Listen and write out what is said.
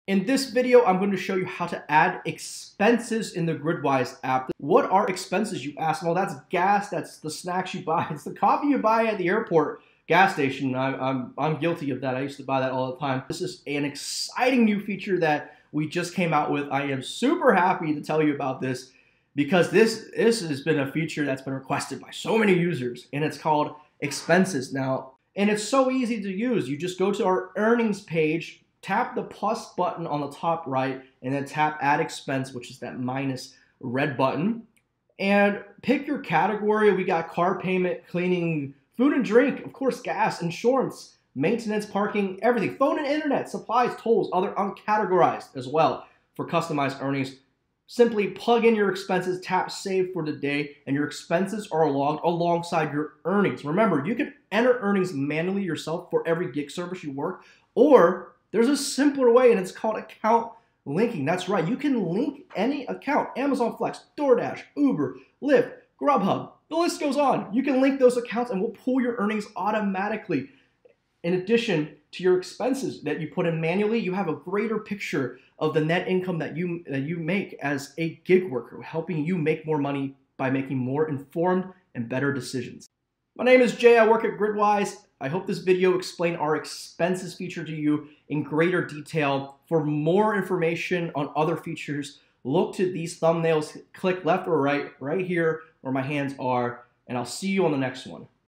In this video, I'm going to show you how to add expenses in the Gridwise app. What are expenses, you ask? Well, that's gas, that's the snacks you buy, it's the coffee you buy at the airport gas station. I'm guilty of that. I used to buy that all the time. This is an exciting new feature that we just came out with. I am super happy to tell you about this because this has been a feature that's been requested by so many users, and it's called expenses now. And it's so easy to use. You just go to our earnings page, tap the plus button on the top right, and then tap add expense, which is that minus red button, and pick your category. We got car payment, cleaning, food and drink, of course, gas, insurance, maintenance, parking, everything, phone and internet, supplies, tolls, other uncategorized as well for customized earnings. Simply plug in your expenses, tap save for the day, and your expenses are logged alongside your earnings. Remember, you can enter earnings manually yourself for every gig service you work, or there's a simpler way, and it's called account linking. That's right, you can link any account, Amazon Flex, DoorDash, Uber, Lyft, Grubhub, the list goes on. You can link those accounts and we'll pull your earnings automatically. In addition to your expenses that you put in manually, you have a greater picture of the net income that you make as a gig worker, helping you make more money by making more informed and better decisions. My name is Jay. I work at Gridwise. I hope this video explained our expenses feature to you in greater detail. For more information on other features, look to these thumbnails, click left or right here where my hands are, and I'll see you on the next one.